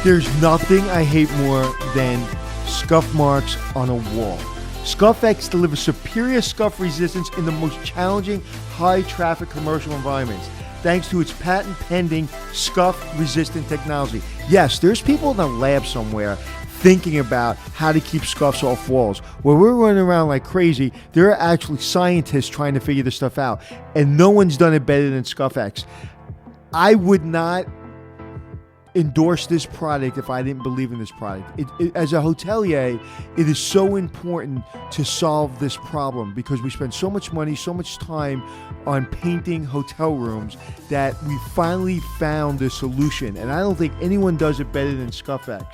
There's nothing I hate more than scuff marks on a wall. ScuffX delivers superior scuff resistance in the most challenging, high-traffic commercial environments, thanks to its patent-pending scuff-resistant technology. Yes, there's people in a lab somewhere thinking about how to keep scuffs off walls. Where we're running around like crazy, there are actually scientists trying to figure this stuff out, and no one's done it better than ScuffX. I would not endorse this product if I didn't believe in this product. As a hotelier, it is so important to solve this problem because we spend so much money, so much time on painting hotel rooms that we finally found a solution. And I don't think anyone does it better than ScuffX.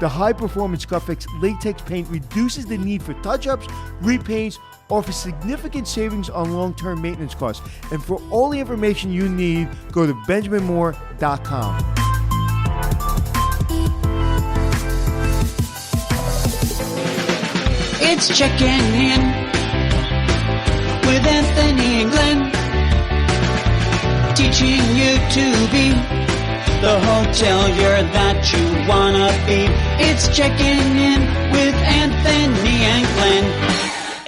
The high-performance ScuffX latex paint reduces the need for touch-ups, repaints, offers significant savings on long-term maintenance costs. And for all the information you need, go to benjaminmoore.com. It's checking in with Anthony and Glenn, teaching you to be the hotelier that you wanna be. It's checking in with Anthony and Glenn.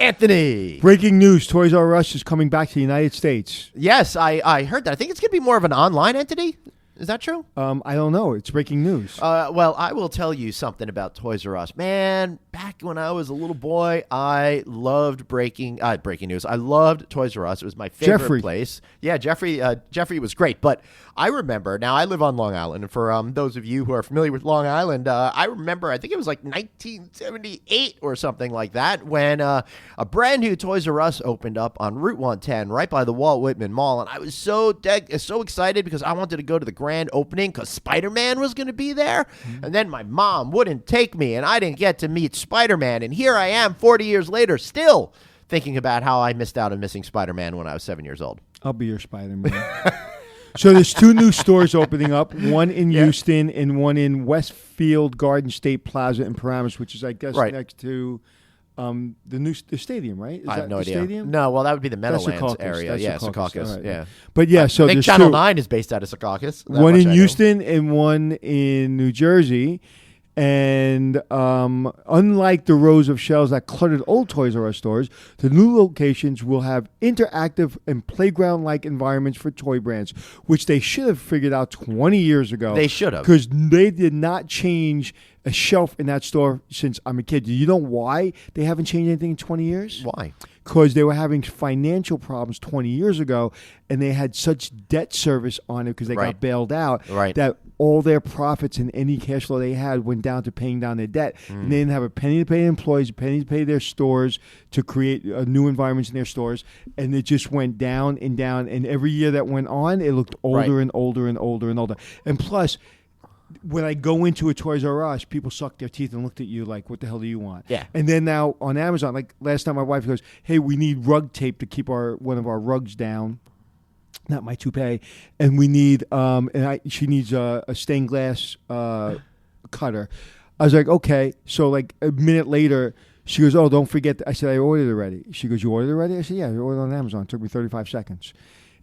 Anthony. Breaking news, Toys R Us is coming back to the United States. Yes, I heard that. I think it's going to be more of an online entity. Is that true? I don't know. It's breaking news. Well, I will tell you something about Toys R Us. Man, back when I was a little boy, I loved breaking news. I loved Toys R Us. It was my favorite place. Yeah, Jeffrey was great. But I remember, now I live on Long Island, and for those of you who are familiar with Long Island, I remember, I think it was like 1978 or something like that, when a brand new Toys R Us opened up on Route 110 right by the Walt Whitman Mall, and I was so excited because I wanted to go to the grand opening because Spider-Man was going to be there, and then my mom wouldn't take me, and I didn't get to meet Spider-Man, and here I am 40 years later still thinking about how I missed out on missing Spider-Man when I was 7 years old. I'll be your Spider-Man. So there's two new stores opening up, one in Houston and one in Westfield Garden State Plaza in Paramus, which is, I guess, next to the stadium, right? I have no idea. Stadium? No, well, that would be the Meadowlands Secaucus. area. That's Secaucus. Right. Yeah. But yeah, so I think there's Channel two. 9 is based out of Secaucus. One in Houston and one in New Jersey. And unlike the rows of shelves that cluttered old Toys R Us stores, the new locations will have interactive and playground-like environments for toy brands, which they should have figured out 20 years ago. They should have. Because they did not change a shelf in that store since I'm a kid. Do you know why they haven't changed anything in 20 years? Why? Because they were having financial problems 20 years ago, and they had such debt service on it because they got bailed out that all their profits and any cash flow they had went down to paying down their debt. And they didn't have a penny to pay employees, a penny to pay their stores to create new environments in their stores, and it just went down and down. And every year that went on, it looked older and older and older and older. And plus, when I go into a Toys R Us, people suck their teeth and looked at you like, what the hell do you want? Yeah. And then now on Amazon, like last time my wife goes, hey, we need rug tape to keep one of our rugs down. Not my toupee. And we need, she needs a stained glass cutter. I was like, okay. So like a minute later, she goes, oh, don't forget. I said, I ordered it already. She goes, you ordered it already? I said, yeah, I ordered it on Amazon. It took me 35 seconds.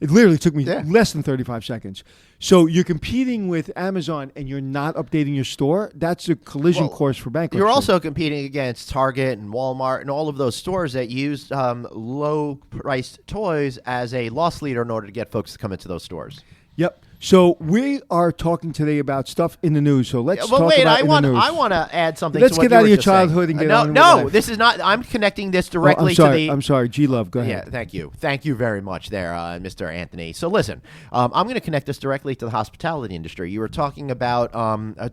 It literally took me less than 35 seconds. So you're competing with Amazon and you're not updating your store? That's a collision course for bankruptcy. You're also competing against Target and Walmart and all of those stores that use low-priced toys as a loss leader in order to get folks to come into those stores. Yep. So we are talking today about stuff in the news. So let's talk about the news. I want to add something. Let's to what get you out were of your just saying. childhood and get on with No, life. this is not. I'm connecting this directly to the. I'm sorry. G-Love, go ahead. Yeah, thank you. Thank you very much there, Mr. Anthony. So listen, I'm going to connect this directly to the hospitality industry. You were talking about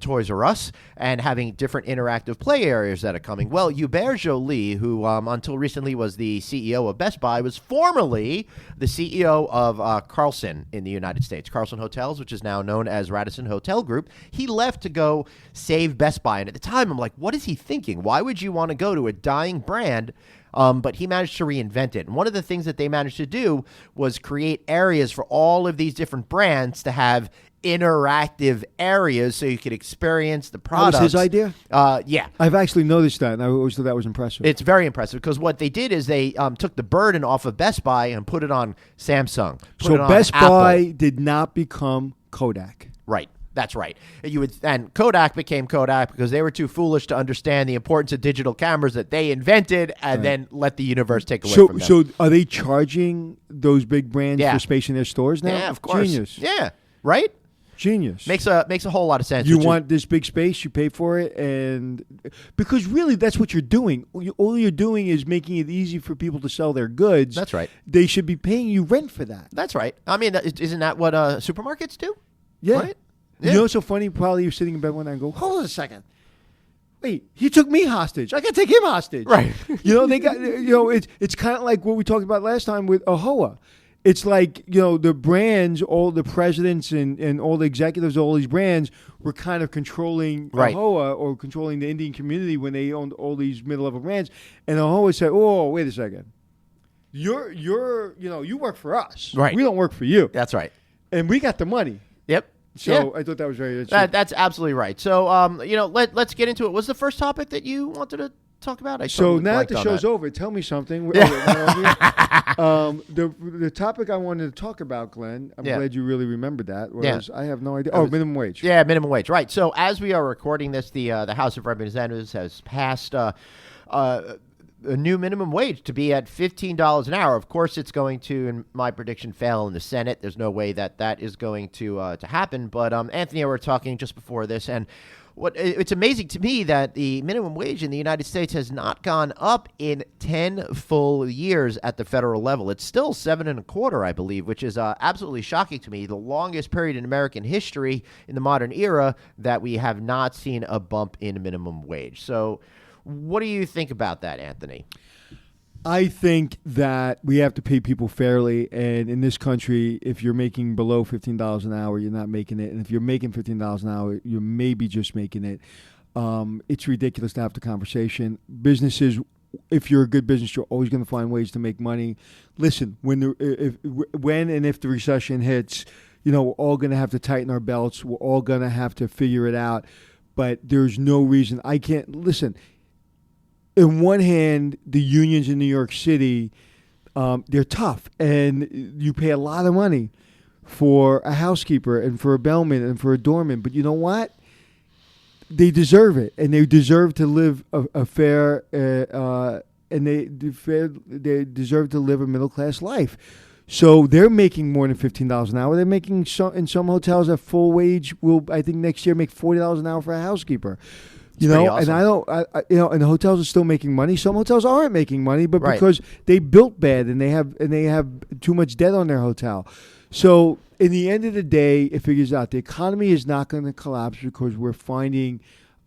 Toys R Us and having different interactive play areas that are coming. Well, Hubert Joly, who until recently was the CEO of Best Buy, was formerly the CEO of Carlson in the United States. Carlson Hotels, which is now known as Radisson Hotel Group. He left to go save Best Buy. And at the time, I'm like, what is he thinking? Why would you want to go to a dying brand But he managed to reinvent it. And one of the things that they managed to do was create areas for all of these different brands to have interactive areas so you could experience the products. That was his idea? Yeah. I've actually noticed that, and I always thought that was impressive. It's very impressive because what they did is they took the burden off of Best Buy and put it on Samsung. So Best Buy did not become Kodak. Right. That's right. And Kodak became Kodak because they were too foolish to understand the importance of digital cameras that they invented and then let the universe take away from them. So are they charging those big brands for space in their stores now? Yeah, of course. Genius. Yeah. Right? Genius. Makes a whole lot of sense. You want this big space, you pay for it, and because really that's what you're doing. All you're doing is making it easy for people to sell their goods. That's right. They should be paying you rent for that. That's right. I mean, isn't that what supermarkets do? Yeah. Right? Yeah. You know what's so funny? Probably you're sitting in bed one night and go, hold on a second. Wait, he took me hostage. I got to take him hostage. Right. They got, it's kind of like what we talked about last time with AHOA. It's like, the brands, all the presidents and all the executives of all these brands were kind of controlling AHOA or controlling the Indian community when they owned all these middle-level brands. And AHOA said, oh, wait a second. You work for us. Right. We don't work for you. That's right. And we got the money. Yep. So I thought that was very interesting. That's absolutely right. So, let's get into it. What's the first topic that you wanted to talk about? So now that the show's over, tell me something. The topic I wanted to talk about, Glenn, I'm glad you really remembered that, was I have no idea. Minimum wage. Yeah, minimum wage. Right. So as we are recording this, the House of Representatives has passed a new minimum wage to be at $15 an hour. Of course, it's going to, in my prediction, fail in the Senate. There's no way that is going to happen. But Anthony and I were talking just before this, and it's amazing to me that the minimum wage in the United States has not gone up in 10 full years at the federal level. It's still 7.25%, I believe, which is absolutely shocking to me. The longest period in American history in the modern era that we have not seen a bump in minimum wage. So what do you think about that, Anthony? I think that we have to pay people fairly, and in this country, if you're making below $15 an hour, you're not making it, and if you're making $15 an hour, you're maybe just making it. It's ridiculous to have the conversation. Businesses, if you're a good business, you're always going to find ways to make money. Listen, when and if the recession hits, we're all going to have to tighten our belts. We're all going to have to figure it out, but there's no reason. I can't, listen, in one hand, the unions in New York City, they're tough, and you pay a lot of money for a housekeeper and for a bellman and for a doorman. But you know what? They deserve it, and they deserve to live a fair, and they deserve to live a middle class life. So they're making more than $15 an hour. They're making in some hotels at full wage. Will I think next year make $40 an hour for a housekeeper. Awesome. And and the hotels are still making money. Some hotels aren't making money, but because they built bad and they have too much debt on their hotel. So in the end of the day, it figures out the economy is not going to collapse because we're finding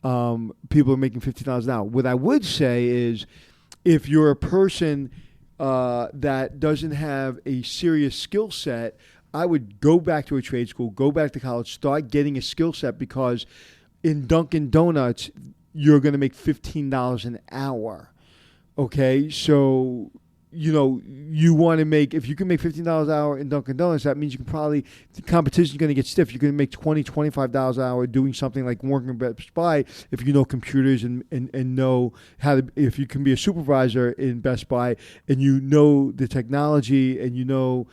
people are making $15 an hour. What I would say is, if you're a person that doesn't have a serious skill set, I would go back to a trade school, go back to college, start getting a skill set, because in Dunkin' Donuts, you're going to make $15 an hour. Okay? So, you want to make, if you can make $15 an hour in Dunkin' Donuts, that means you can probably, the competition is going to get stiff. You're going to make $20, $25 an hour doing something like working at Best Buy if you know computers and know how to, if you can be a supervisor in Best Buy and you know the technology and you know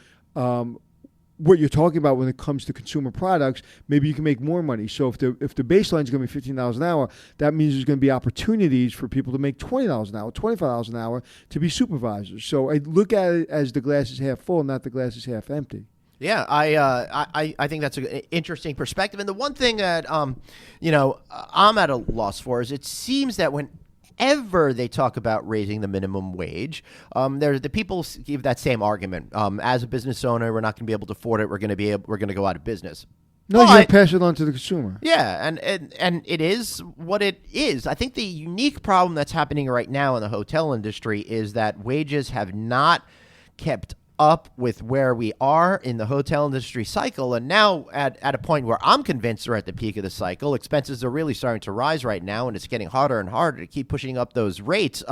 what you're talking about when it comes to consumer products, maybe you can make more money. So if the baseline is going to be $15 an hour, that means there's going to be opportunities for people to make $20 an hour, $25 an hour to be supervisors. So I look at it as the glass is half full, not the glass is half empty. Yeah, I think that's an interesting perspective. And the one thing that I'm at a loss for is it seems that whenever they talk about raising the minimum wage, the people give that same argument. As a business owner, we're not going to be able to afford it. We're going to go out of business. No, you pass it on to the consumer. Yeah, and it is what it is. I think the unique problem that's happening right now in the hotel industry is that wages have not kept up with where we are in the hotel industry cycle, and now at a point where I'm convinced we're at the peak of the cycle. Expenses are really starting to rise right now, and it's getting harder and harder to keep pushing up those rates.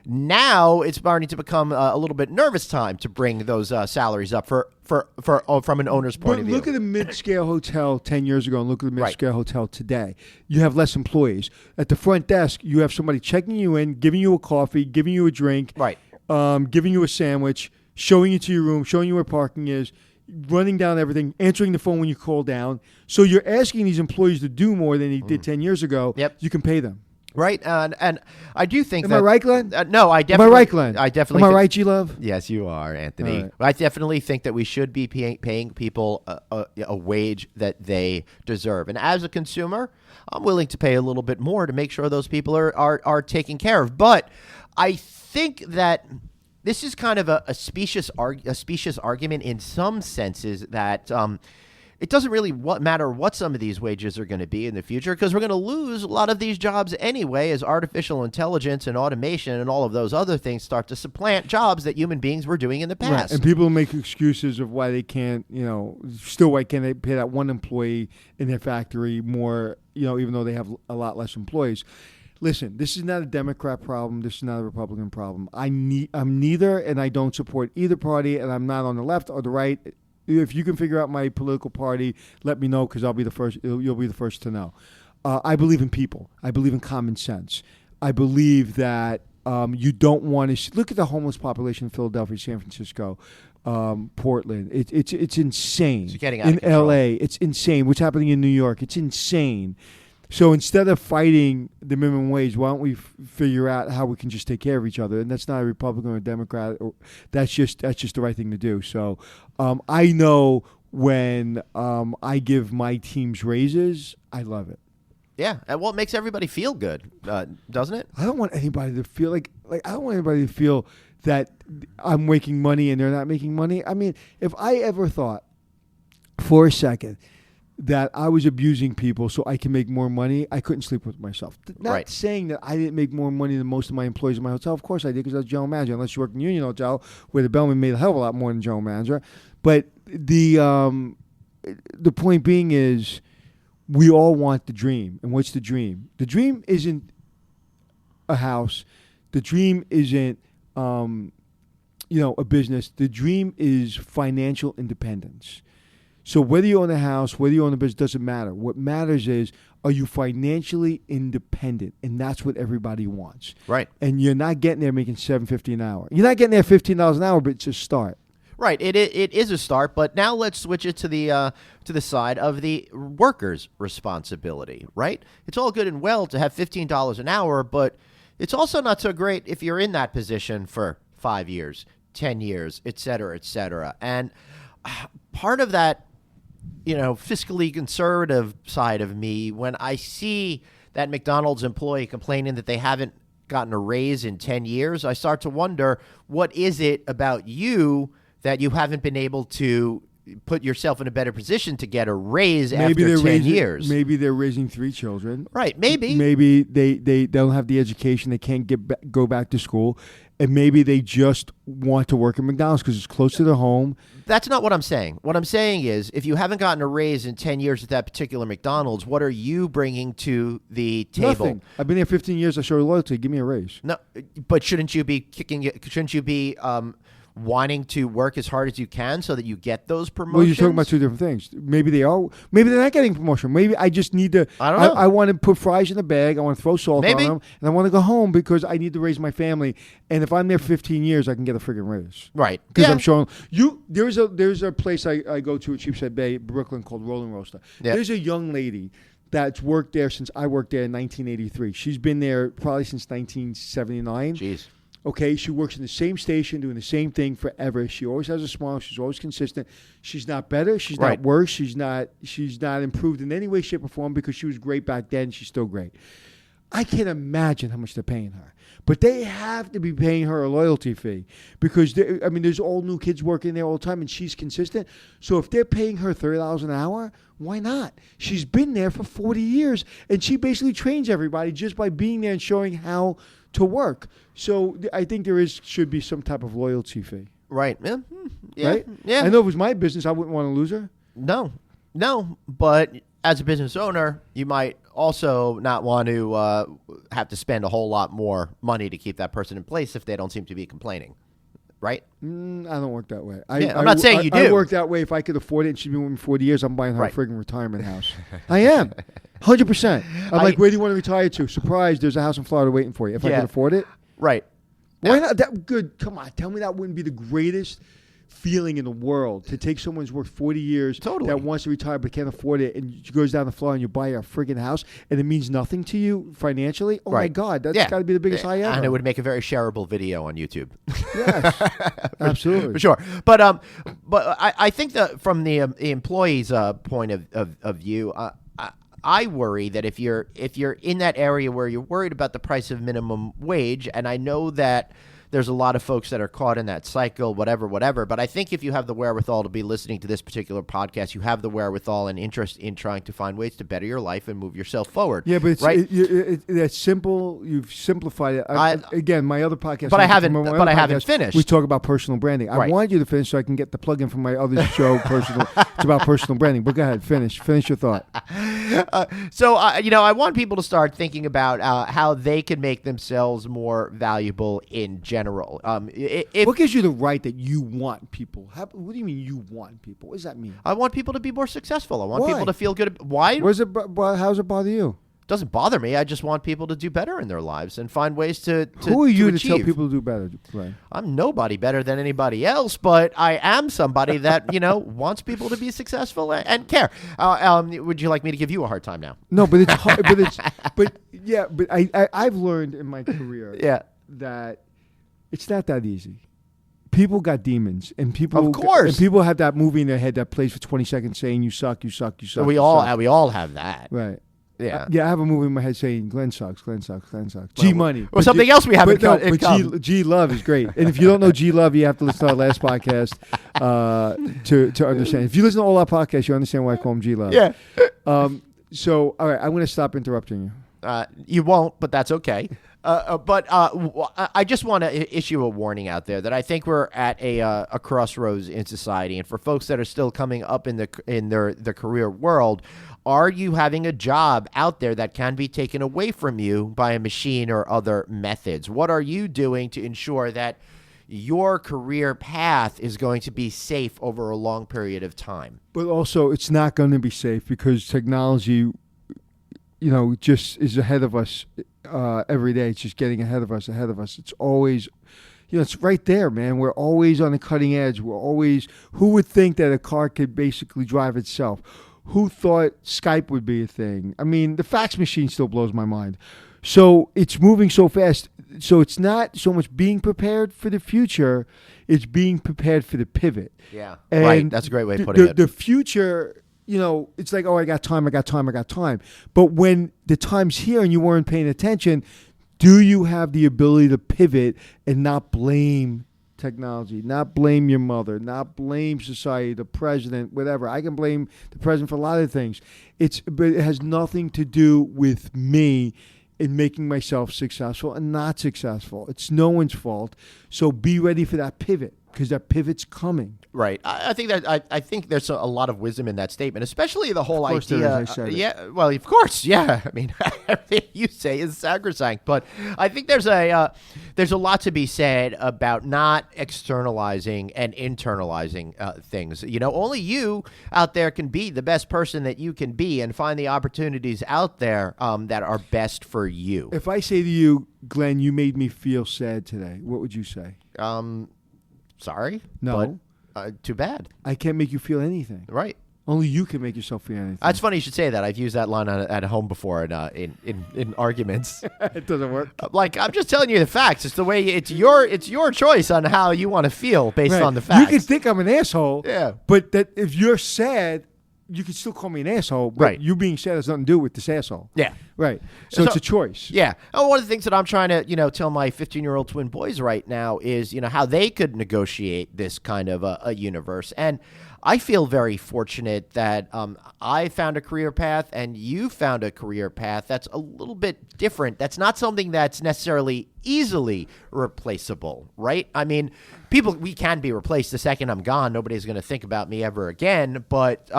Now it's starting to become a little bit nervous time to bring those salaries up from an owner's point of view. Look at the mid-scale hotel 10 years ago and look at the mid-scale hotel today. You have less employees. At the front desk, you have somebody checking you in, giving you a coffee, giving you a drink, right. Giving you a sandwich, showing you to your room, showing you where parking is, running down everything, answering the phone when you call down. So you're asking these employees to do more than they did 10 years ago. Yep. You can pay them. Right, and I do think Am I right, Glenn? No, I definitely. Am I right, Glenn? I definitely. Am I right, G-Love? Yes, you are, Anthony. Right. I definitely think that we should be paying people a wage that they deserve. And as a consumer, I'm willing to pay a little bit more to make sure those people are taken care of. But I think that this is kind of a specious argument in some senses that it doesn't really matter what some of these wages are going to be in the future, because we're going to lose a lot of these jobs anyway as artificial intelligence and automation and all of those other things start to supplant jobs that human beings were doing in the past. Right. And people make excuses of why they can't, why can't they pay that one employee in their factory more, even though they have a lot less employees. Listen, this is not a Democrat problem. This is not a Republican problem. I'm neither, and I don't support either party, and I'm not on the left or the right. If you can figure out my political party, let me know, because I'll be the first. You'll be the first to know. I believe in people. I believe in common sense. I believe that you don't want to look at the homeless population in Philadelphia, San Francisco, Portland. It's insane. It's getting out in of control. L.A., it's insane. What's happening in New York? It's insane. So instead of fighting the minimum wage, why don't we figure out how we can just take care of each other? And that's not a Republican or a Democrat. That's just the right thing to do. So I know when I give my teams raises, I love it. Yeah, well, it makes everybody feel good, doesn't it? I don't want anybody to feel like I don't want anybody to feel that I'm making money and they're not making money. I mean, if I ever thought for a second that I was abusing people so I can make more money, I couldn't sleep with myself. Not saying that I didn't make more money than most of my employees in my hotel. Of course I did, because I was general manager, unless you work in a union hotel where the bellman made a hell of a lot more than general manager. But the point being is we all want the dream. And what's the dream? The dream isn't a house. The dream isn't a business. The dream is financial independence. So whether you own a house, whether you own a business, doesn't matter. What matters is, are you financially independent? And that's what everybody wants. Right. And you're not getting there making $7.50 an hour. You're not getting there $15 an hour, but it's a start. Right. It is a start, but now let's switch it to the side of the worker's responsibility. Right. It's all good and well to have $15 an hour, but it's also not so great if you're in that position for 5 years, 10 years, et cetera, et cetera. And part of that, fiscally conservative side of me, when I see that McDonald's employee complaining that they haven't gotten a raise in 10 years, I start to wonder, what is it about you that you haven't been able to put yourself in a better position to get a raise after 10 years? Maybe they're raising 3 children. Right, maybe. Maybe they don't have the education. They can't go back to school. And maybe they just want to work at McDonald's because it's close to their home. That's not what I'm saying. What I'm saying is, if you haven't gotten a raise in 10 years at that particular McDonald's, what are you bringing to the table? Nothing. I've been there 15 years. I show loyalty. Give me a raise. No, but shouldn't you be wanting to work as hard as you can so that you get those promotions? Well, you're talking about 2 different things. Maybe they are. Maybe they're not getting promotion. Maybe I just need to. I don't know. I want to put fries in the bag. I want to throw salt Maybe. on them, and I want to go home because I need to raise my family. And if I'm there 15 years, I can get a friggin' raise. Right. Because I'm showing you. There's a place I go to in Cheapside Bay, Brooklyn, called Rolling Roaster. Yep. There's a young lady that's worked there since I worked there in 1983. She's been there probably since 1979. Jeez. Okay, she works in the same station, doing the same thing forever. She always has a smile. She's always consistent. She's not better. She's not worse. She's not improved in any way, shape, or form, because she was great back then. She's still great. I can't imagine how much they're paying her. But they have to be paying her a loyalty fee because, there's all new kids working there all the time, and she's consistent. So if they're paying her $30 an hour, why not? She's been there for 40 years, and she basically trains everybody just by being there and showing how to work. So I think should be some type of loyalty fee. Right. Yeah. Right? Yeah. I know if it was my business, I wouldn't want to lose her. No, but as a business owner, you might also not want to have to spend a whole lot more money to keep that person in place if they don't seem to be complaining, right? I don't work that way. I'm not saying you do. I work that way if I could afford it and she's been with me 40 years, I'm buying her a friggin' retirement house. I am. 100%. I'm like, where do you want to retire to? Surprise, there's a house in Florida waiting for you. If I could afford it. Right. Why not? That good. Come on. Tell me that wouldn't be the greatest feeling in the world to take someone who's worked 40 years that wants to retire but can't afford it, and she goes down the floor and you buy her a friggin' house and it means nothing to you financially. Oh my God, that's got to be the biggest high ever. And it would make a very shareable video on YouTube. Yes, absolutely, for sure. But I think that from the employee's point of view. I worry that if you're in that area where you're worried about the price of minimum wage, and I know that there's a lot of folks that are caught in that cycle, whatever. But I think if you have the wherewithal to be listening to this particular podcast, you have the wherewithal and interest in trying to find ways to better your life and move yourself forward. Yeah, but it's simple. You've simplified it. Again, my other podcast. But I haven't finished. We talk about personal branding. I want you to finish so I can get the plug in from my other show, personal. It's about personal branding. But go ahead, finish your thought. I want people to start thinking about how they can make themselves more valuable in general. What gives you the right that you want people? What do you mean you want people? What does that mean? I want people to be more successful. I want people to feel good. Why? How does it bother you? It doesn't bother me. I just want people to do better in their lives and find ways to Who are you to achieve. tell people to do better, Brian? I'm nobody better than anybody else, but I am somebody that, wants people to be successful and care. Would you like me to give you a hard time now? No, but it's hard. but I've learned in my career that it's not that easy. People got demons, and people, of course, and people have that movie in their head that plays for 20 seconds saying "you suck, you suck, you suck." We all have that, right? Yeah, I have a movie in my head saying Glenn sucks, Glenn sucks, Glenn sucks. G Money, or something else we haven't. But G Love is great, and if you don't know G Love, you have to listen to our last podcast to understand. If you listen to all our podcasts, you understand why I call him G Love. Yeah. So, all right, I'm going to stop interrupting you. You won't, but that's okay. But I just want to issue a warning out there that I think we're at a crossroads in society, and for folks that are still coming up in the career world, are you having a job out there that can be taken away from you by a machine or other methods? What are you doing to ensure that your career path is going to be safe over a long period of time? But also, it's not going to be safe because technology, just is ahead of us every day. It's just getting ahead of us. It's always, it's right there, man. We're always on the cutting edge. Who would think that a car could basically drive itself? Who thought Skype would be a thing? I mean, the fax machine still blows my mind. So it's moving so fast. So it's not so much being prepared for the future, it's being prepared for the pivot. Yeah, and right. That's a great way of putting it. The future, it's like, I got time. But when the time's here and you weren't paying attention, do you have the ability to pivot and not blame technology, not blame your mother, not blame society, the president, whatever? I can blame the president for a lot of things. But it has nothing to do with me in making myself successful and not successful. It's no one's fault. So be ready for that pivot, because that pivot's coming. Right. I think there's a lot of wisdom in that statement, especially the whole idea. There is, I said it. Well, of course, yeah. I mean, everything you say is sacrosanct, but I think there's a lot to be said about not externalizing and internalizing things. Only you out there can be the best person that you can be and find the opportunities out there that are best for you. If I say to you, Glenn, you made me feel sad today, what would you say? Sorry? No. But, too bad. I can't make you feel anything. Right. Only you can make yourself feel anything. That's funny you should say that. I've used that line at home before in arguments. It doesn't work. I'm just telling you the facts. It's the way it's your choice on how you want to feel based on the facts. You can think I'm an asshole. Yeah. But that if you're sad, you can still call me an asshole. But right. you being sad has nothing to do with this asshole. Yeah. Right. So it's a choice. Yeah. And one of the things that I'm trying to, tell my 15-year-old twin boys right now is, how they could negotiate this kind of a universe. And I feel very fortunate that I found a career path and you found a career path that's a little bit different. That's not something that's necessarily easily replaceable, right? I mean, we can be replaced the second I'm gone. Nobody's going to think about me ever again. But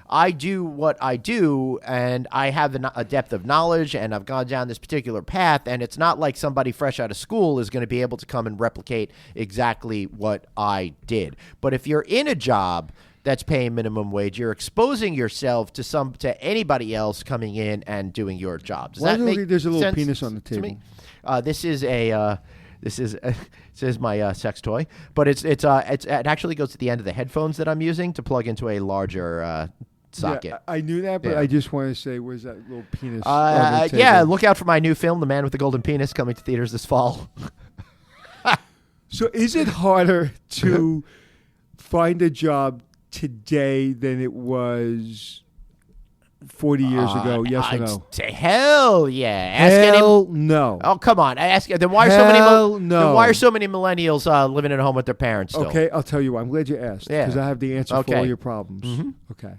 I do what I do, and I have a depth of knowledge, and I've gone down this particular path, and it's not like somebody fresh out of school is going to be able to come and replicate exactly what I did. But if you're in a job that's paying minimum wage, you're exposing yourself to anybody else coming in and doing your job. Does that make there's a little sense penis on the table? To me? This is my sex toy, but it actually goes to the end of the headphones that I'm using to plug into a larger socket. Yeah, I knew that, but I just wanted to say, where's that little penis? On the table? Yeah, look out for my new film, The Man with the Golden Penis, coming to theaters this fall. So is it harder to find a job today than it was 40 years ago? Yes or no? Hell yeah. Hell no. Oh, come on. Then why are so many millennials living at home with their parents still? Okay, I'll tell you why. I'm glad you asked because I have the answer for all your problems. Mm-hmm. Okay.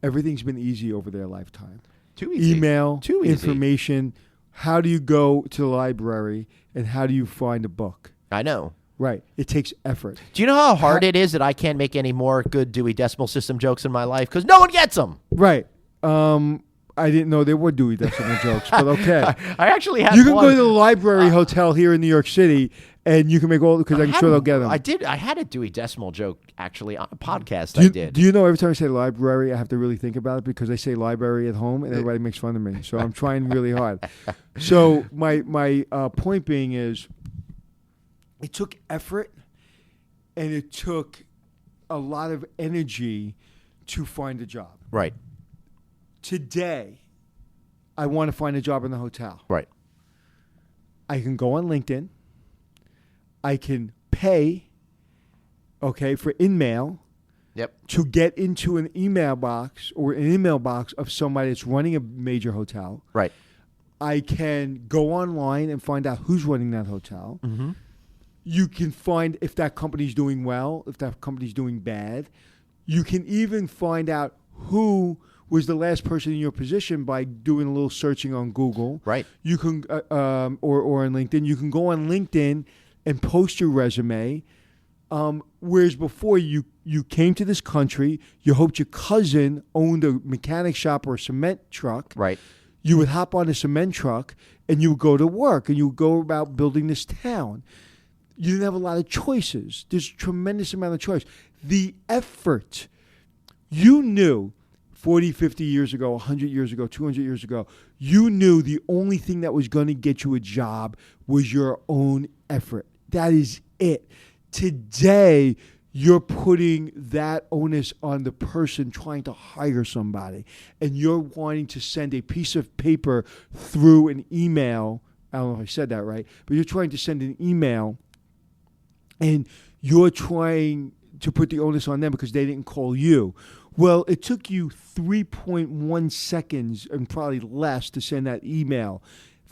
Everything's been easy over their lifetime. Too easy. Email, Too easy. Information. How do you go to the library and how do you find a book? I know. Right. It takes effort. Do you know how hard it is that I can't make any more good Dewey Decimal System jokes in my life? Because no one gets them. Right. I didn't know there were Dewey Decimal jokes, but okay. I actually had You can go to the Library Hotel here in New York City, and you can make all, because I'm sure they'll get them. I had a Dewey Decimal joke, actually, on a podcast Do you know every time I say library, I have to really think about it because I say library at home, and everybody makes fun of me. So I'm trying really hard. So my point being is, it took effort, and it took a lot of energy to find a job. Right. Today, I want to find a job in the hotel. Right. I can go on LinkedIn. I can pay, for InMail. Yep. To get into an email box of somebody that's running a major hotel. Right. I can go online and find out who's running that hotel. Mm-hmm. You can find if that company's doing well, if that company's doing bad. You can even find out who was the last person in your position by doing a little searching on Google. Right. You can, or on LinkedIn. You can go on LinkedIn and post your resume. Whereas before you came to this country, you hoped your cousin owned a mechanic shop or a cement truck. Right. You would hop on a cement truck and you would go to work and you would go about building this town. You didn't have a lot of choices. There's a tremendous amount of choice. The effort, you knew 40, 50 years ago, 100 years ago, 200 years ago, you knew the only thing that was going to get you a job was your own effort. That is it. Today, you're putting that onus on the person trying to hire somebody, and you're wanting to send a piece of paper through an email. I don't know if I said that right, but you're trying to send an email, and you're trying to put the onus on them because they didn't call you. Well, it took you 3.1 seconds and probably less to send that email.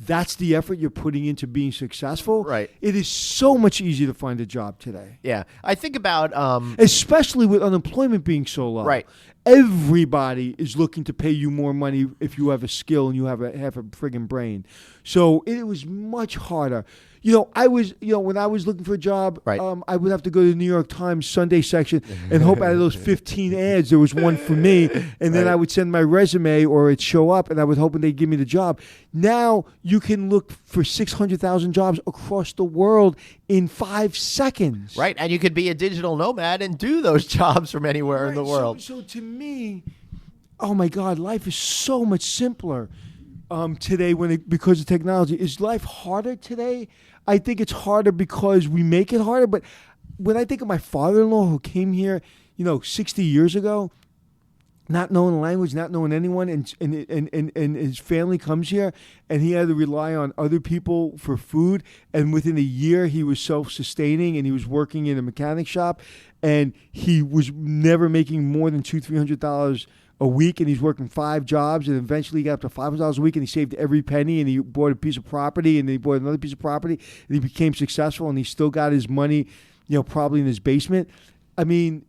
That's the effort you're putting into being successful. Right. It is so much easier to find a job today. Yeah. I think about... especially with unemployment being so low. Right. Everybody is looking to pay you more money if you have a skill and you have a friggin' brain. So it was much harder. When I was looking for a job, right. I would have to go to the New York Times Sunday section and hope out of those 15 ads there was one for me, and then I would send my resume or it'd show up, and I would hope they'd give me the job. Now you can look for 600,000 jobs across the world in 5 seconds. Right, and you could be a digital nomad and do those jobs from anywhere in the world. So to me, oh my God, life is so much simpler today because of technology. Is life harder today? I think it's harder because we make it harder. But when I think of my father-in-law who came here, 60 years ago, not knowing the language, not knowing anyone, and his family comes here, and he had to rely on other people for food. And within a year, he was self-sustaining, and he was working in a mechanic shop, and he was never making more than $200-300 a week, and he's working 5 jobs, and eventually he got up to $500 a week, and he saved every penny, and he bought a piece of property, and then he bought another piece of property, and he became successful, and he still got his money, probably in his basement. I mean,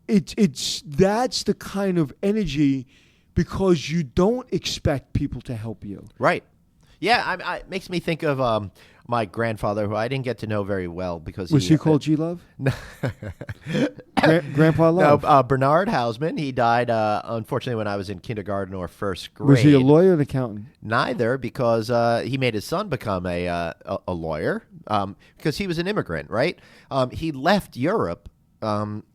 that's the kind of energy, because you don't expect people to help you. Right. Yeah, it makes me think of my grandfather, who I didn't get to know very well because was he called G Love? No. Grandpa Love. No, Bernard Haussman. He died unfortunately when I was in kindergarten or first grade. Was he a lawyer or an accountant? Neither, because he made his son become a lawyer because he was an immigrant. Right. He left Europe.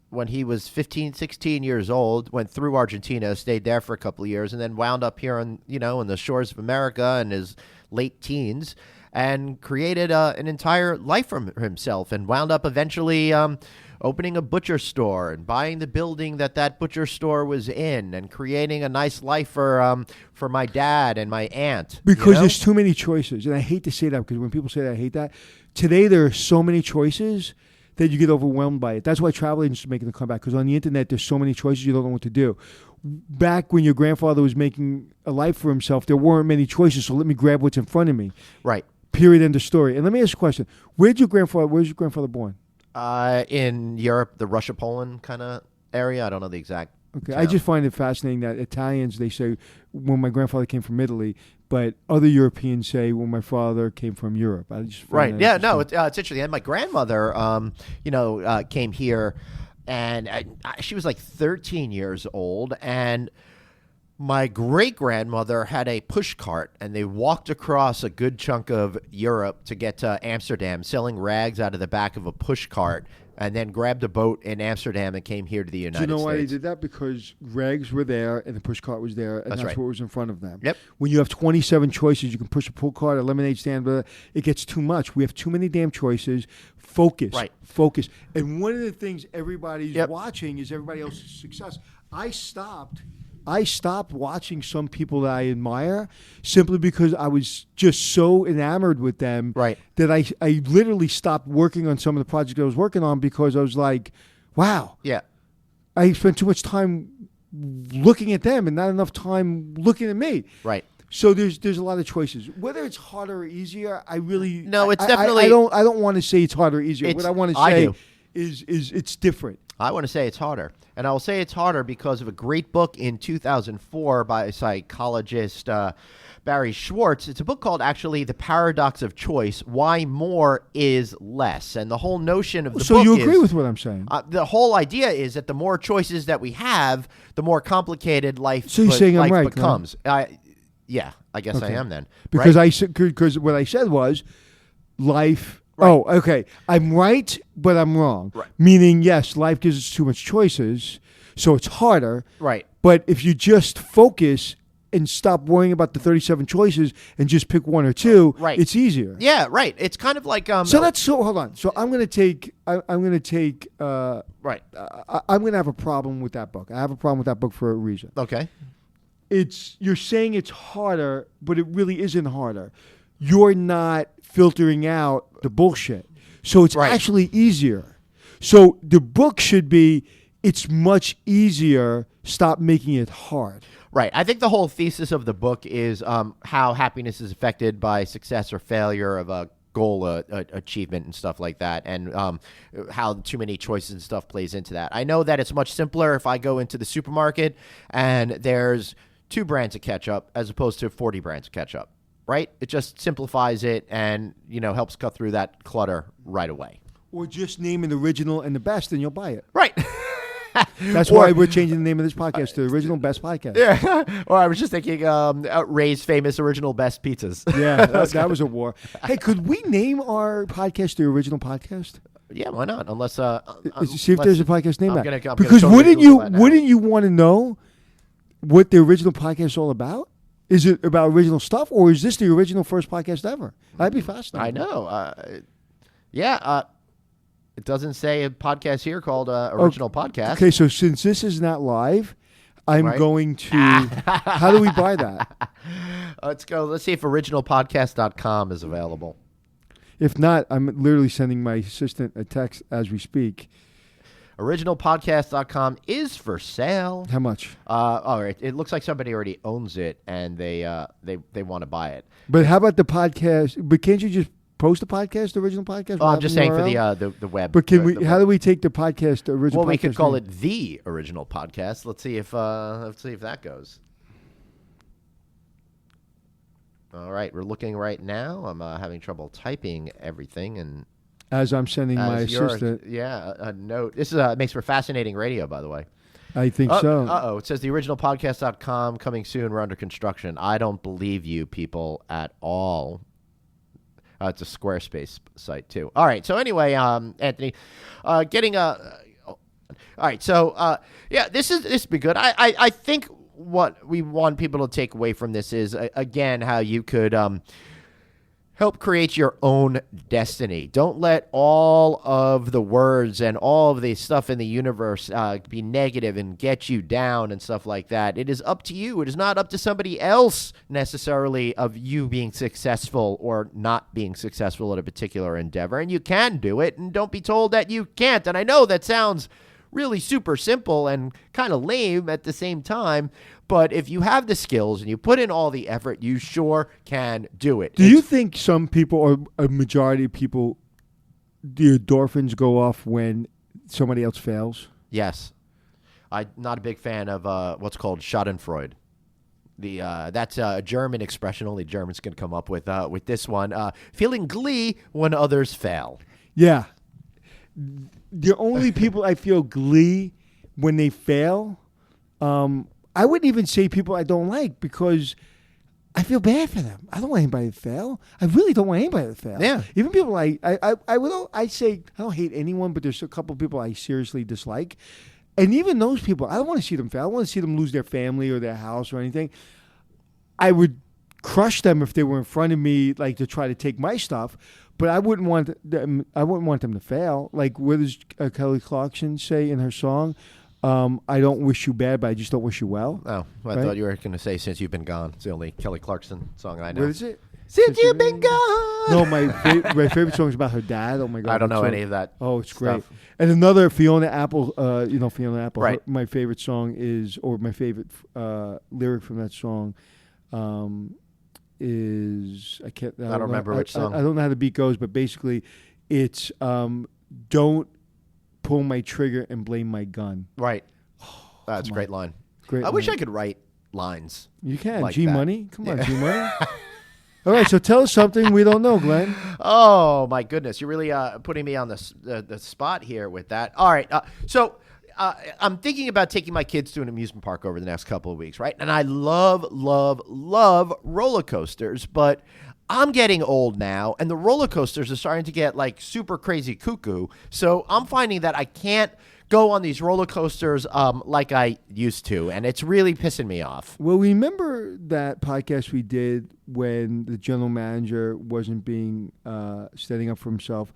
When he was 15, 16 years old, went through Argentina, stayed there for a couple of years, and then wound up here in the shores of America in his late teens, and created an entire life for himself, and wound up eventually opening a butcher store and buying the building that butcher store was in, and creating a nice life for my dad and my aunt. Because there's too many choices, and I hate to say that, because when people say that, I hate that. Today there are so many choices that you get overwhelmed by it. That's why travel agents are making the comeback, because on the internet there's so many choices you don't know what to do. Back when your grandfather was making a life for himself, there weren't many choices, so let me grab what's in front of me. Right. Period, end of story. And let me ask you a question. Where's your grandfather born? In Europe, the Russia-Poland kind of area. I don't know the exact Okay, town. I just find it fascinating that Italians, they say, when my grandfather came from Italy, but other Europeans say, when my father came from Europe. I just Right. find Yeah, no, it's interesting. And my grandmother, came here, and she was like 13 years old, and my great-grandmother had a push cart, and they walked across a good chunk of Europe to get to Amsterdam, selling rags out of the back of a push cart, and then grabbed a boat in Amsterdam and came here to the United States. Do you know why they did that? Because rags were there and the push cart was there, and that's right. what was in front of them. Yep. When you have 27 choices, you can push a pull cart, a lemonade stand, but it gets too much. We have too many damn choices. Focus. Right. Focus. And one of the things everybody's Yep. watching is everybody else's success. I stopped watching some people that I admire simply because I was just so enamored with them Right. that I literally stopped working on some of the projects I was working on because I was like, wow. Yeah. I spent too much time looking at them and not enough time looking at me. Right. So there's a lot of choices. Whether it's harder or easier, I really No, it's definitely. I don't want to say it's harder or easier. What I want to say do. is it's different. I want to say it's harder. And I will say it's harder because of a great book in 2004 by psychologist Barry Schwartz. It's a book called, actually, The Paradox of Choice, Why More is Less. And the whole notion of the book is... So you agree with what I'm saying? The whole idea is that the more choices that we have, the more complicated life, So you're saying I'm right, becomes. Yeah, I guess I am then. Because right? because what I said was life... Right. Oh, okay. I'm right, but I'm wrong. Right. Meaning, yes, life gives us too much choices, so it's harder. Right. But if you just focus and stop worrying about the 37 choices and just pick one or two, right. It's easier. Yeah, right. It's kind of like... hold on. So I'm going to take... right. I'm going to have a problem with that book. I have a problem with that book for a reason. Okay. You're saying it's harder, but it really isn't harder. You're not filtering out the bullshit. So it's right. actually easier. So the book should be, it's much easier, stop making it hard. Right. I think the whole thesis of the book is how happiness is affected by success or failure of a goal achievement and stuff like that, and how too many choices and stuff plays into that. I know that it's much simpler if I go into the supermarket and there's 2 brands of ketchup as opposed to 40 brands of ketchup. Right? It just simplifies it and, helps cut through that clutter right away. Or just name an original and the best and you'll buy it. Right. That's why we're changing the name of this podcast to the Original Best Podcast. Yeah. Or I was just thinking Ray's famous Original Best Pizzas. Yeah, that was a war. Hey, could we name our podcast the Original Podcast? Yeah, why not? Unless see if there's a podcast named that. Because wouldn't you want to know what the Original Podcast is all about? Is it about original stuff, or is this the original first podcast ever? That'd be fascinating. I know. It doesn't say a podcast here called Original Podcast. Okay, so since this is not live, I'm going to... How do we buy that? Let's go. Let's see if originalpodcast.com is available. If not, I'm literally sending my assistant a text as we speak. Originalpodcast.com is for sale. How much? All right. It looks like somebody already owns it, and they want to buy it. But how about the podcast? But can't you just post the podcast, the original podcast? Oh, I'm just saying for the web. But can we? The how do we take the podcast, the original? Well, we podcast could call name? it the original podcast. Let's see if that goes. All right, we're looking right now. I'm having trouble typing everything, and as I'm sending my assistant. A note. This is makes for fascinating radio, by the way. I think so. Uh-oh. It says the originalpodcast.com coming soon. We're under construction. I don't believe you people at all. It's a Squarespace site, too. All right. So anyway, Anthony, getting a... all right. So, this would be good. I think what we want people to take away from this is, again, how you could... help create your own destiny. Don't let all of the words and all of the stuff in the universe be negative and get you down and stuff like that. It is up to you. It is not up to somebody else necessarily of you being successful or not being successful at a particular endeavor. And you can do it, and don't be told that you can't. And I know that sounds really super simple and kind of lame at the same time, but if you have the skills and you put in all the effort, you sure can do it. Do you think some people, or a majority of people, the endorphins go off when somebody else fails? Yes. I'm not a big fan of what's called Schadenfreude. That's a German expression. Only Germans can come up with this one. Feeling glee when others fail. Yeah. The only people I feel glee when they fail, I wouldn't even say people I don't like, because I feel bad for them. I don't want anybody to fail. I really don't want anybody to fail. Yeah. Even people I say I don't hate anyone, but there's a couple of people I seriously dislike. And even those people, I don't want to see them fail. I don't want to see them lose their family or their house or anything. I would crush them if they were in front of me, like to try to take my stuff. But I wouldn't want them. I wouldn't want them to fail. Like, what does Kelly Clarkson say in her song? I don't wish you bad, but I just don't wish you well. Oh, I thought you were going to say "Since You've Been Gone." It's the only Kelly Clarkson song I know. What is it? Since you've been gone. No, my favorite song is about her dad. Oh my God, I don't know any of that. Oh, it's great. Stuff. And another Fiona Apple. Fiona Apple. Right. My favorite song is, or my favorite lyric from that song, is I don't remember which song. I don't know how the beat goes, but basically, it's don't pull my trigger and blame my gun. Right. That's a great line. Great. I wish I could write lines. You can. Like G that. Money. Come on, G Money. All right, so tell us something we don't know, Glenn. Oh my goodness, you're really putting me on the spot here with that. All right, so I'm thinking about taking my kids to an amusement park over the next couple of weeks, right? And I love roller coasters, but I'm getting old now, and the roller coasters are starting to get like super crazy cuckoo. So I'm finding that I can't go on these roller coasters like I used to, and it's really pissing me off. Well, remember that podcast we did when the general manager wasn't being standing up for himself,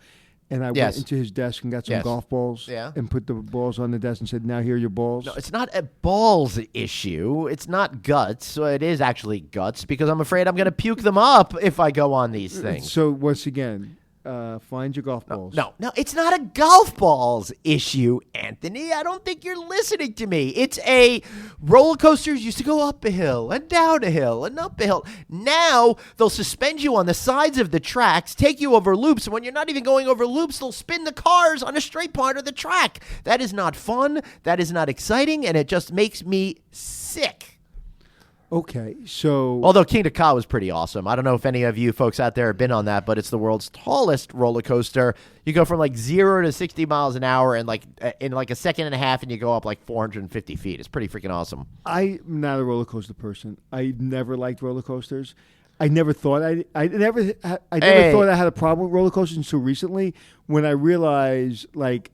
and I went into his desk and got some golf balls and put the balls on the desk and said, "Now here are your balls." No, it's not a balls issue. It's not guts. So it is actually guts, because I'm afraid I'm going to puke them up if I go on these things. So once again, find your golf balls. No, it's not a golf balls issue, Anthony. I don't think you're listening to me. It's a roller coasters used to go up a hill and down a hill and up a hill. Now they'll suspend you on the sides of the tracks, take you over loops, and when you're not even going over loops, they'll spin the cars on a straight part of the track. That is not fun. That is not exciting, and it just makes me sick. Okay, so... Although King of Ka was pretty awesome. I don't know if any of you folks out there have been on that, but it's the world's tallest roller coaster. You go from like 0 to 60 miles an hour in like a second and a half, and you go up like 450 feet. It's pretty freaking awesome. I'm not a roller coaster person. I never liked roller coasters. I never thought I never thought I had a problem with roller coasters until recently, when I realized, like,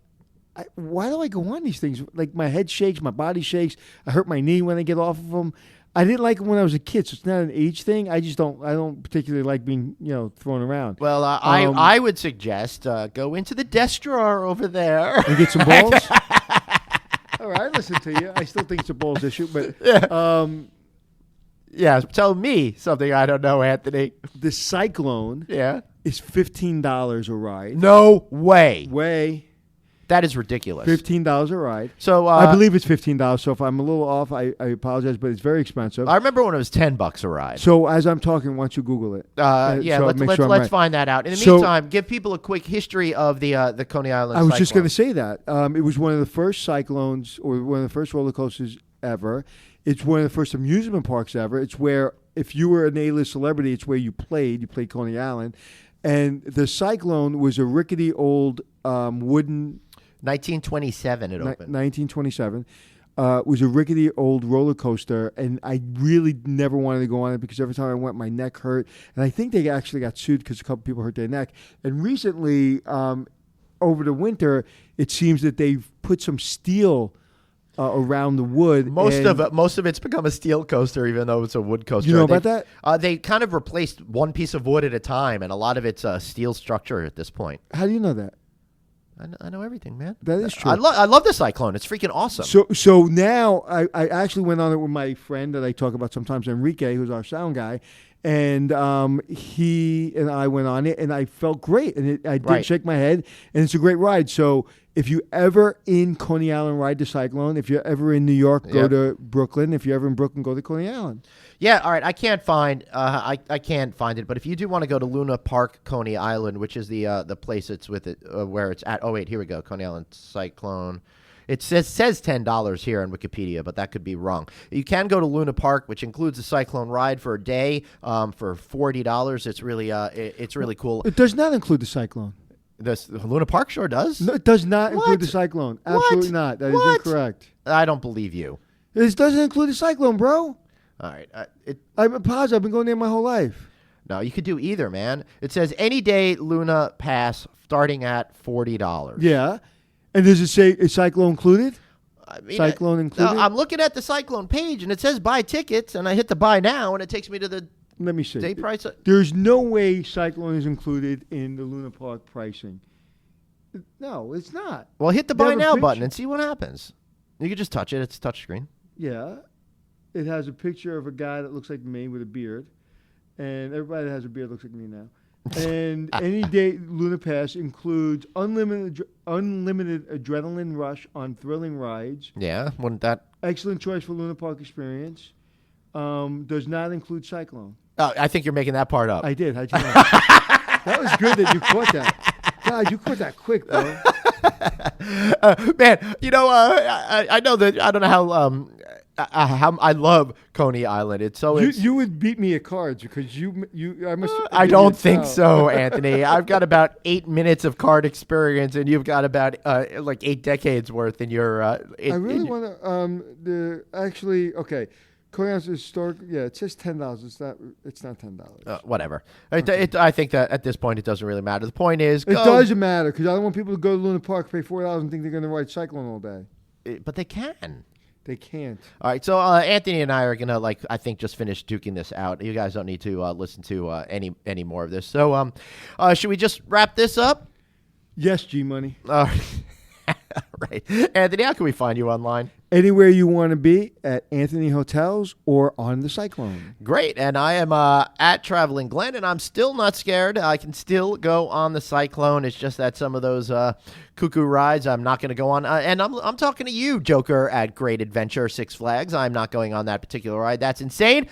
why do I go on these things? Like, my head shakes, my body shakes. I hurt my knee when I get off of them. I didn't like it when I was a kid, so it's not an age thing. I don't particularly like being, thrown around. Well, I would suggest go into the desk drawer over there and get some balls. All right, listen to you. I still think it's a balls issue, but tell me something I don't know, Anthony. The Cyclone, is $15 a ride. No way. That is ridiculous. $15 a ride. So I believe it's $15. So if I'm a little off, I apologize, but it's very expensive. I remember when it was $10 a ride. So as I'm talking, why don't you Google it? Yeah, so let's find that out. In the meantime, give people a quick history of the Coney Island. I was cyclone. just going to say that it was one of the first cyclones or one of the first roller coasters ever. It's one of the first amusement parks ever. It's where if you were an A-list celebrity, it's where you played. You played Coney Island, and the cyclone was a rickety old wooden. 1927 it opened. 1927 was a rickety old roller coaster, and I really never wanted to go on it because every time I went, my neck hurt. And I think they actually got sued because a couple people hurt their neck. And recently, over the winter, it seems that they've put some steel around the wood. Most of it's become a steel coaster, even though it's a wood coaster. You know about that? They kind of replaced one piece of wood at a time, and a lot of it's a steel structure at this point. How do you know that? I know everything, man. That is true. I love the cyclone. It's freaking awesome. So now I actually went on it with my friend that I talk about sometimes, Enrique, who's our sound guy, and he and I went on it, and I felt great, and I did shake my head, and it's a great ride. So if you ever in Coney Island, ride the cyclone. If you're ever in New York, go to Brooklyn. If you're ever in Brooklyn, go to Coney Island. Yeah, all right. I can't find I can't find it, but if you do want to go to Luna Park, Coney Island, which is the place it's with it where it's at. Oh wait, here we go. Coney Island Cyclone. It says $10 here on Wikipedia, but that could be wrong. You can go to Luna Park, which includes a cyclone ride for a day for $40. It's really cool. It does not include the cyclone. The Luna Park sure does. No, it does not include the cyclone. Absolutely not. That is incorrect. I don't believe you. This doesn't include the cyclone, bro. All right. I'm positive. I've been going there my whole life. No, you could do either, man. It says any day Luna Pass starting at $40. Yeah. And does it say is cyclone included? I mean, cyclone included? I'm looking at the cyclone page, and it says buy tickets, and I hit the buy now, and it takes me to the Let me see. day price. There's no way cyclone is included in the Luna Park pricing. No, it's not. Well, hit the buy now button and see what happens. You can just touch it. It's a touch screen. Yeah. It has a picture of a guy that looks like me with a beard. And everybody that has a beard looks like me now. And any day Luna Pass includes unlimited adrenaline rush on thrilling rides. Yeah, wouldn't that? Excellent choice for Luna Park experience. Does not include cyclone. I think you're making that part up. I did. How'd you know? That was good that you caught that. God, you caught that quick, bro. Man, I know that I don't know how I love Coney Island. It's so you would beat me at cards because I must. I don't think so, Anthony. I've got about 8 minutes of card experience, and you've got about like 8 decades worth in your. I really want to okay. Coney Island's historic. Yeah, it says $10. It's not $10. Whatever. I think that at this point it doesn't really matter. The point is, it doesn't matter because I don't want people to go to Luna Park, pay $4 and think they're going to ride cyclone all day. But they can. They can't. All right, so Anthony and I are gonna I think just finish duking this out. You guys don't need to listen to any more of this. So should we just wrap this up? Yes, G Money. Right, Anthony. How can we find you online? Anywhere you want to be at Anthony Hotels or on the Cyclone. Great, and I am at Traveling Glenn, and I'm still not scared. I can still go on the Cyclone. It's just that some of those cuckoo rides I'm not going to go on. And I'm talking to you, Joker, at Great Adventure Six Flags. I'm not going on that particular ride. That's insane.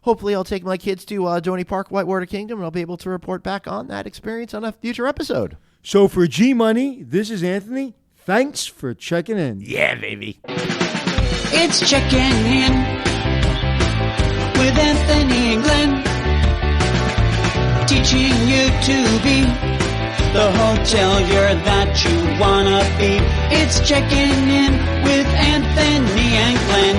Hopefully, I'll take my kids to Donny Park, Whitewater Kingdom, and I'll be able to report back on that experience on a future episode. So for G Money, this is Anthony. Thanks for checking in. Yeah, baby. It's checking in with Anthony and Glenn, teaching you to be the hotelier that you wanna be. It's checking in with Anthony and Glenn.